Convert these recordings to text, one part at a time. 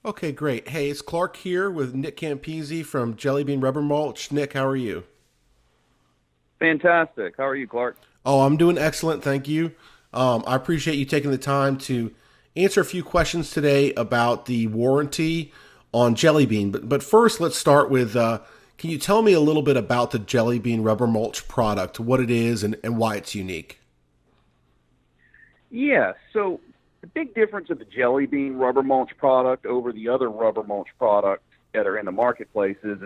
Okay, great. Hey, it's Clark here with Nick Campese from Jelly Bean Rubber Mulch. Nick, how are you? Fantastic. How are you, Clark? Oh, I'm doing excellent, thank you. I appreciate you taking the time to answer a few questions today about the warranty on Jelly Bean. But first, let's start with can you tell me a little bit about the Jelly Bean Rubber Mulch product, what it is, and why it's unique? Yeah, so the big difference of the Jelly Bean rubber mulch product over the other rubber mulch products that are in the marketplace is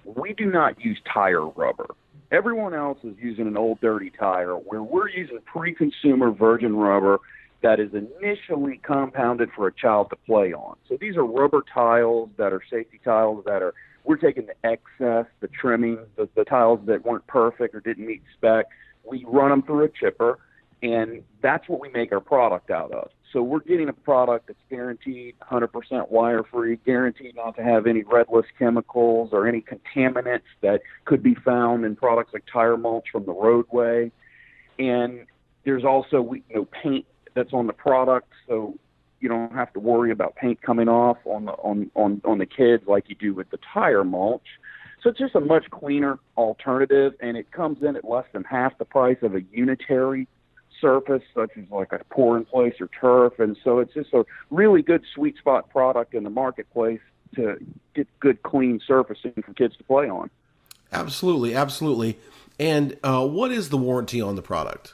we do not use tire rubber. Everyone else is using an old dirty tire where we're using pre-consumer virgin rubber that is initially compounded for a child to play on. So these are rubber tiles that are safety tiles that are we're taking the excess, the trimming, the tiles that weren't perfect or didn't meet spec. We run them through a chipper, and that's what we make our product out of. So we're getting a product that's guaranteed 100% wire-free, guaranteed not to have any redless chemicals or any contaminants that could be found in products like tire mulch from the roadway. And there's also paint that's on the product, so you don't have to worry about paint coming off on the kids like you do with the tire mulch. So it's just a much cleaner alternative, and it comes in at less than half the price of a unitary surface, such as like a pour in place or turf. And so it's just a really good sweet spot product in the marketplace to get good clean surfacing for kids to play on. Absolutely, absolutely. And what is the warranty on the product?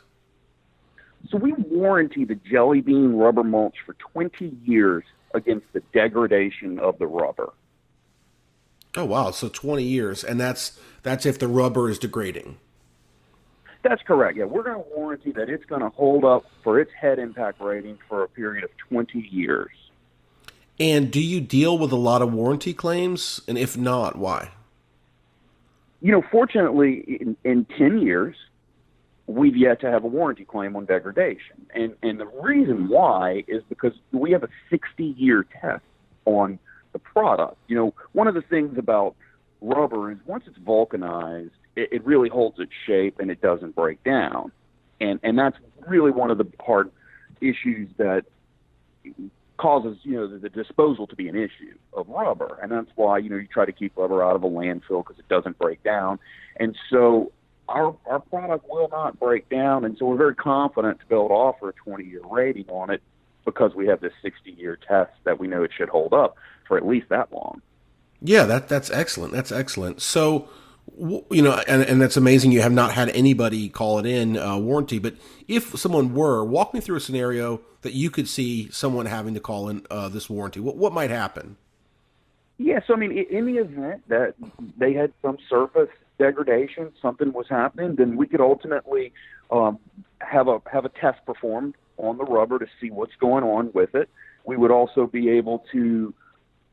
So we warranty the Jelly Bean rubber mulch for 20 years against the degradation of the rubber. Oh wow, so 20 years, and that's if the rubber is degrading. That's correct. Yeah, we're going to warranty that it's going to hold up for its head impact rating for a period of 20 years. And do you deal with a lot of warranty claims? And if not, why? Fortunately, in 10 years, we've yet to have a warranty claim on degradation. And the reason why is because we have a 60-year test on the product. One of the things about rubber is once it's vulcanized, it really holds its shape and it doesn't break down. And that's really one of the hard issues that causes, the disposal to be an issue of rubber. And that's why, you try to keep rubber out of a landfill because it doesn't break down. And so our product will not break down. And so we're very confident to be able to offer a 20-year rating on it because we have this 60-year test that we know it should hold up for at least that long. Yeah, that's excellent. That's excellent. So, and that's amazing. You have not had anybody call it in warranty. But if someone were, walk me through a scenario that you could see someone having to call in this warranty. What might happen? Yeah, so I mean, in the event that they had some surface degradation, something was happening, then we could ultimately have a test performed on the rubber to see what's going on with it. We would also be able to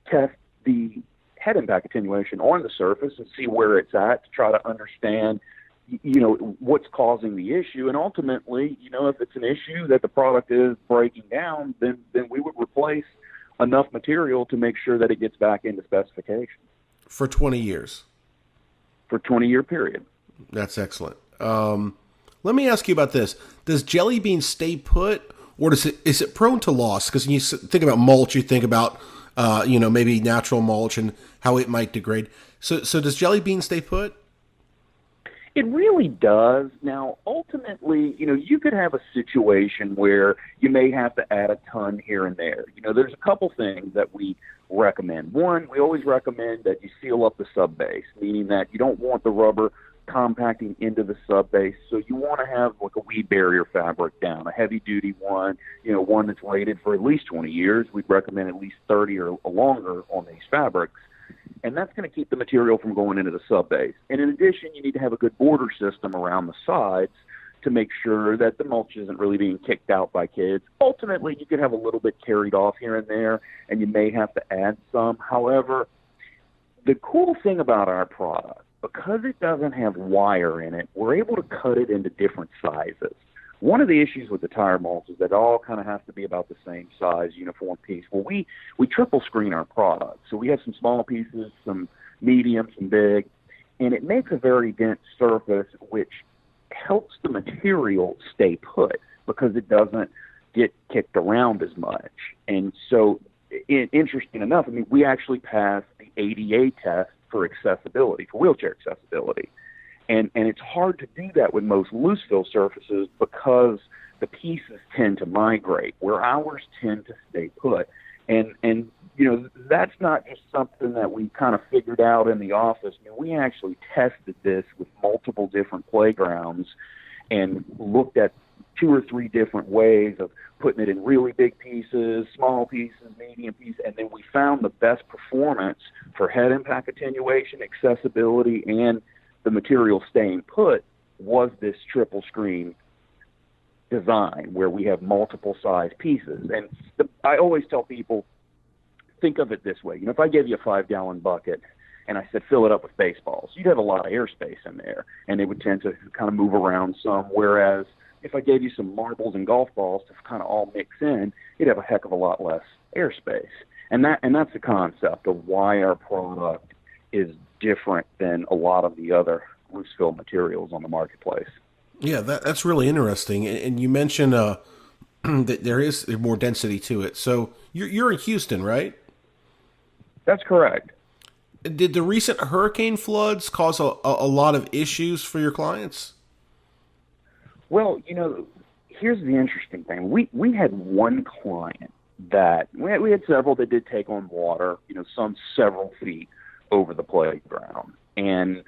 test the head impact attenuation on the surface and see where it's at to try to understand, what's causing the issue. And ultimately, if it's an issue that the product is breaking down, then we would replace enough material to make sure that it gets back into specification For 20 years. for a 20-year period. That's excellent. Let me ask you about this. Does jelly bean stay put, or is it prone to loss? Because when you think about mulch, you think about maybe natural mulch and how it might degrade. So does jelly bean stay put? It really does. Now, ultimately, you could have a situation where you may have to add a ton here and there. There's a couple things that we recommend. One, we always recommend that you seal up the sub base, meaning that you don't want the rubber compacting into the sub base. So you want to have like a weed barrier fabric down, a heavy duty one, one that's rated for at least 20 years. We'd recommend at least 30 or longer on these fabrics. And that's going to keep the material from going into the sub base. And in addition, you need to have a good border system around the sides to make sure that the mulch isn't really being kicked out by kids. Ultimately, you could have a little bit carried off here and there, and you may have to add some. However, the cool thing about our product, because it doesn't have wire in it, we're able to cut it into different sizes. One of the issues with the tire mulch is that it all kind of has to be about the same size, uniform piece. Well, we triple screen our product. So we have some small pieces, some medium, some big, and it makes a very dense surface, which helps the material stay put because it doesn't get kicked around as much. And so interesting enough, I mean, we actually passed the ADA test for accessibility, for wheelchair accessibility. And it's hard to do that with most loose fill surfaces because the pieces tend to migrate, where ours tend to stay put. And you know, that's not just something that we kind of figured out in the office. I mean, we actually tested this with multiple different playgrounds and looked at 2 or 3 different ways of putting it in really big pieces, small pieces, medium pieces, and then we found the best performance for head impact attenuation, accessibility, and the material staying put was this triple screen design where we have multiple size pieces. And I always tell people, think of it this way. You know, if I gave you a 5-gallon bucket and I said, fill it up with baseballs, you'd have a lot of airspace in there, and it would tend to kind of move around some. Whereas if I gave you some marbles and golf balls to kind of all mix in, you'd have a heck of a lot less airspace. And that's the concept of why our product is different than a lot of the other loose fill materials on the marketplace. Yeah, that's really interesting. And you mentioned that there is more density to it. So you're in Houston, right? That's correct. Did the recent hurricane floods cause a lot of issues for your clients? Well, you know, here's the interesting thing. We had one client that we had several that did take on water, you know, some several feet over the playground. And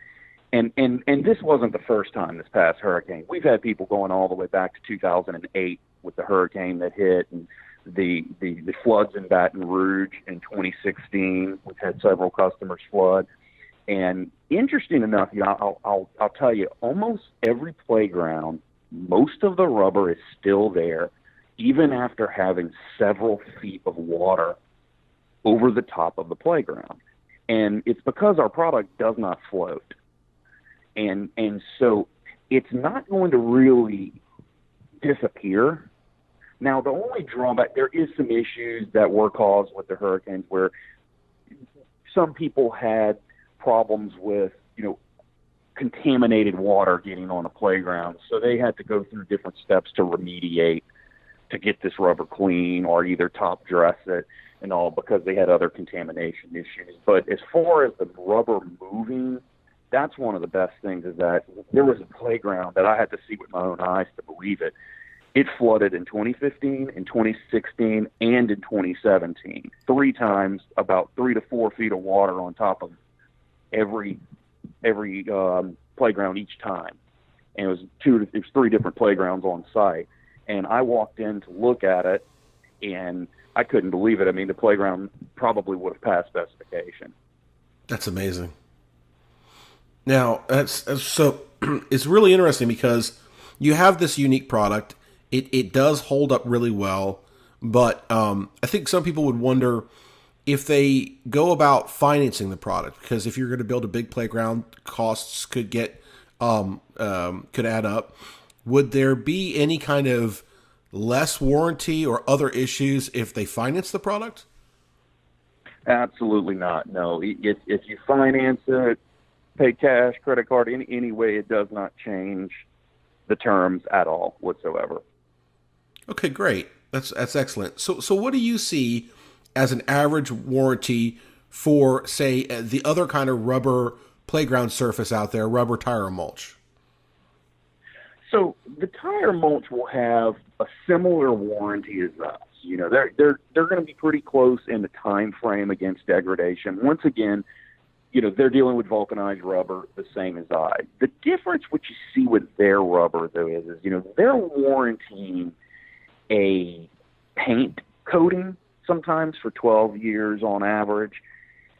this wasn't the first time this past hurricane. We've had people going all the way back to 2008 with the hurricane that hit, and the floods in Baton Rouge in 2016. We've had several customers flood. And interesting enough, you know, I'll tell you, almost every playground, most of the rubber is still there, even after having several feet of water over the top of the playground. And it's because our product does not float. And so it's not going to really disappear. Now, the only drawback, there is some issues that were caused with the hurricanes where some people had problems with, you know, contaminated water getting on a playground. So they had to go through different steps to remediate, to get this rubber clean, or either top dress it and all, because they had other contamination issues. But as far as the rubber moving, that's one of the best things, is that there was a playground that I had to see with my own eyes to believe it. It flooded in 2015, in 2016, and in 2017. 3 times, about 3 to 4 feet of water on top of every playground each time. And it was 3 different playgrounds on site. And I walked in to look at it, and I couldn't believe it. I mean, the playground probably would have passed specification. That's amazing. Now, so it's really interesting because you have this unique product. It does hold up really well, but I think some people would wonder if they go about financing the product, because if you're going to build a big playground, costs could get could add up. Would there be any kind of less warranty or other issues if they finance the product? Absolutely not. No, if you finance it, pay cash, credit card, any way, it does not change the terms at all whatsoever. Okay, great. That's excellent. So what do you see as an average warranty for, say, the other kind of rubber playground surface out there, rubber tire mulch? So the tire mulch will have a similar warranty as us. You know, they're going to be pretty close in the time frame against degradation. Once again, you know, they're dealing with vulcanized rubber the same as I. The difference what you see with their rubber, though, is you know, they're warranting a paint coating sometimes for 12 years on average.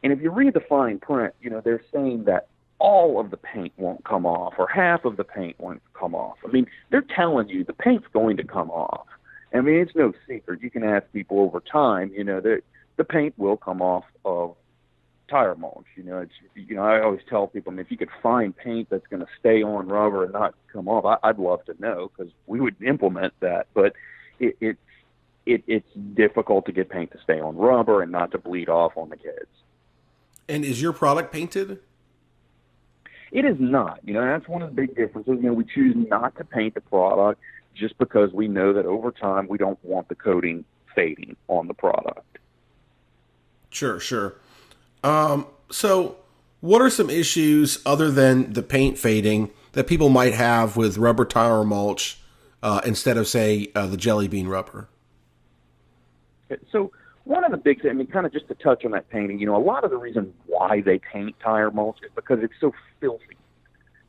And if you read the fine print, you know, they're saying that all of the paint won't come off, or half of the paint won't come off. I mean, they're telling you the paint's going to come off. I mean, it's no secret. You can ask people over time, you know, that the paint will come off of tire mulch. You know, I always tell people, I mean, if you could find paint that's going to stay on rubber and not come off, I'd love to know, because we would implement that. But it's difficult to get paint to stay on rubber and not to bleed off on the kids. And is your product painted? It is not. You know, that's one of the big differences. You know, we choose not to paint the product just because we know that over time we don't want the coating fading on the product. Sure, sure. So what are some issues other than the paint fading that people might have with rubber tire mulch instead of, say, the jelly bean rubber? So one of the big things, I mean, kind of just to touch on that painting, a lot of the reason why they paint tire mulch is because it's so filthy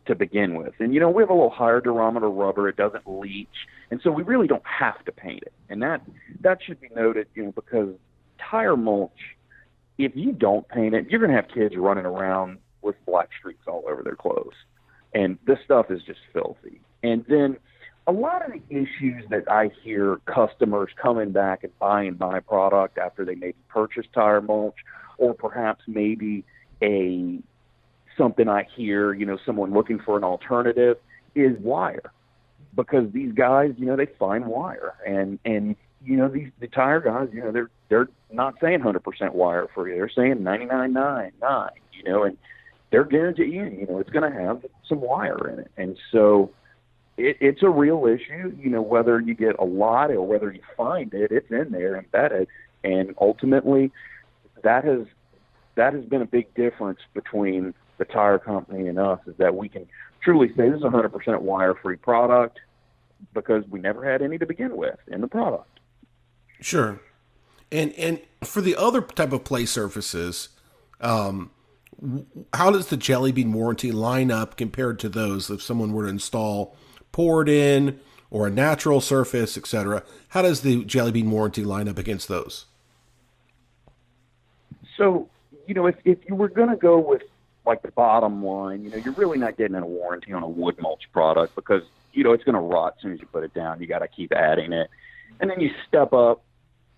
to begin with. And, we have a little higher durometer rubber. It doesn't leach. And so we really don't have to paint it. And that should be noted, because tire mulch, if you don't paint it, you're going to have kids running around with black streaks all over their clothes. And this stuff is just filthy. And then a lot of the issues that I hear customers coming back and buying my product after they maybe purchase tire mulch, or perhaps maybe something I hear, someone looking for an alternative, is wire. Because these guys, they find wire. And the tire guys, they're not saying 100% wire for you. They're saying 99.99, and they're guaranteeing, it's going to have some wire in it. And so it's a real issue, whether you get a lot or whether you find it, it's in there embedded. And ultimately, that has been a big difference between the tire company and us, is that we can truly say this is a 100% wire-free product because we never had any to begin with in the product. Sure. And for the other type of play surfaces, how does the Jelly Bean warranty line up compared to those if someone were to install poured in or a natural surface, etc.? How does the Jelly Bean warranty line up against those? So, if you were going to go with like the bottom line, you're really not getting a warranty on a wood mulch product because, it's going to rot as soon as you put it down. You got to keep adding it. And then you step up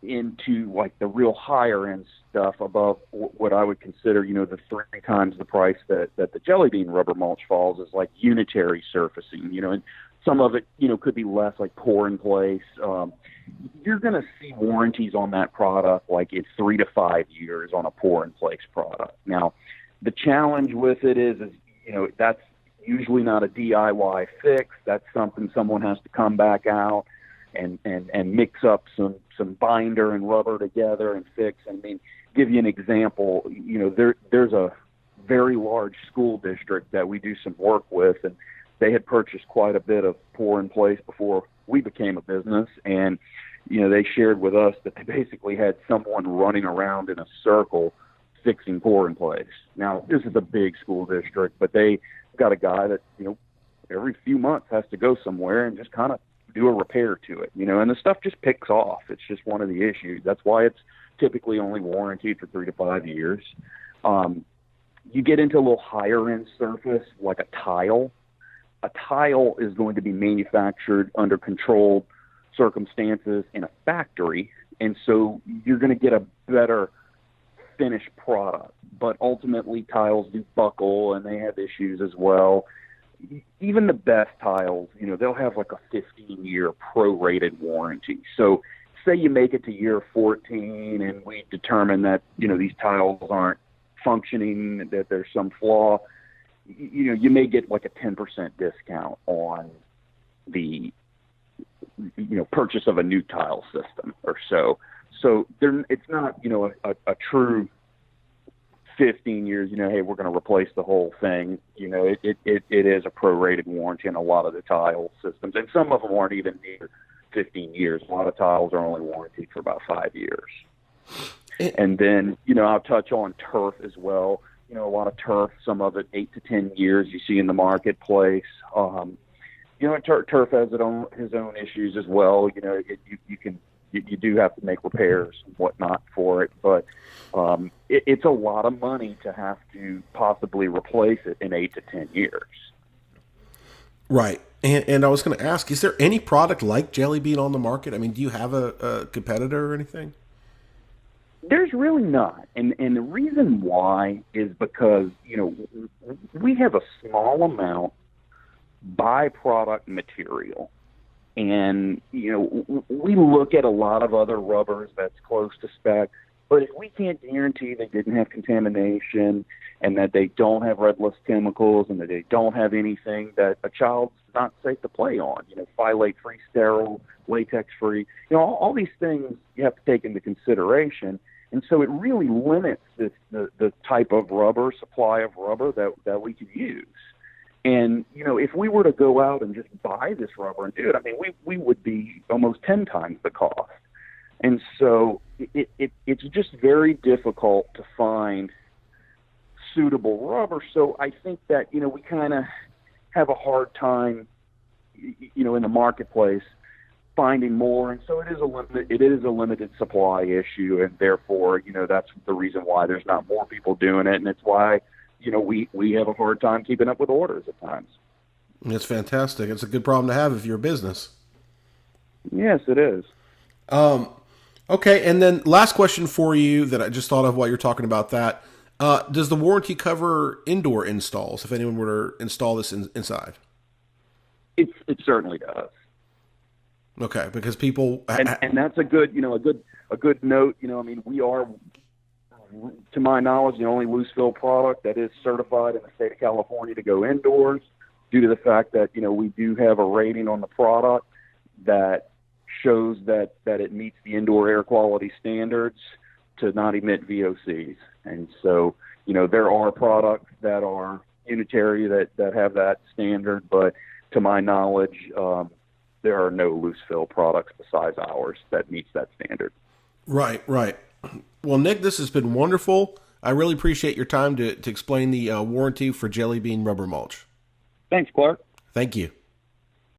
into like the real higher end stuff above what I would consider, the 3 times the price that the Jelly Bean rubber mulch falls, is like unitary surfacing, and some of it, could be less, like pour in place. You're going to see warranties on that product like it's 3 to 5 years on a pour in place product. Now, the challenge with it is that's usually not a DIY fix. That's something someone has to come back out and mix up some binder and rubber together and fix. I mean, give you an example, there's a very large school district that we do some work with, and they had purchased quite a bit of pour in place before we became a business. And, they shared with us that they basically had someone running around in a circle fixing pour in place. Now, this is a big school district, but they got a guy that, every few months has to go somewhere and just kind of do a repair to it, and the stuff just picks off. It's just one of the issues. That's why it's typically only warranted for 3 to 5 years. You get into a little higher end surface, like a tile. A tile is going to be manufactured under controlled circumstances in a factory, and so you're going to get a better finished product. But ultimately, tiles do buckle, and they have issues as well. Even the best tiles, they'll have like a 15-year prorated warranty. So say you make it to year 14 and we determine that, these tiles aren't functioning, that there's some flaw, you may get like a 10% discount on the, purchase of a new tile system or so. So it's not, a true 15 years, hey, we're going to replace the whole thing. It is a prorated warranty on a lot of the tile systems, and some of them aren't even near 15 years. A lot of tiles are only warranted for about 5 years. And then, I'll touch on turf as well. A lot of turf, some of it 8 to 10 years you see in the marketplace. Turf has his own issues as well. You do have to make repairs and whatnot for it, but it's a lot of money to have to possibly replace it in 8 to 10 years. Right. And I was going to ask, is there any product like Jelly Bean on the market? I mean, do you have a competitor or anything? There's really not. And the reason why is because, we have a small amount byproduct material. And, we look at a lot of other rubbers that's close to spec, but if we can't guarantee they didn't have contamination and that they don't have red list chemicals and that they don't have anything that a child's not safe to play on, phthalate-free, sterile, latex-free, all these things you have to take into consideration. And so it really limits the type of rubber, supply of rubber that we could use. And, if we were to go out and just buy this rubber and do it, I mean, we would be almost 10 times the cost. And so it's just very difficult to find suitable rubber. So I think that, we kind of have a hard time, in the marketplace finding more. And so it is a limited supply issue. And therefore, that's the reason why there's not more people doing it. And it's why, we have a hard time keeping up with orders at times. That's fantastic. It's a good problem to have if you're a business. Yes, it is. Okay, and then last question for you that I just thought of while you're talking about that. Does the warranty cover indoor installs if anyone were to install this inside? It certainly does. Okay, because people and that's a good note. I mean, we are, to my knowledge, the only loose fill product that is certified in the state of California to go indoors, due to the fact that we do have a rating on the product that shows that it meets the indoor air quality standards to not emit VOCs. And so, there are products that are unitary that have that standard, but to my knowledge, there are no loose fill products besides ours that meets that standard. Right. Well, Nick, this has been wonderful. I really appreciate your time to explain the warranty for Jelly Bean Rubber Mulch. Thanks, Clark. Thank you.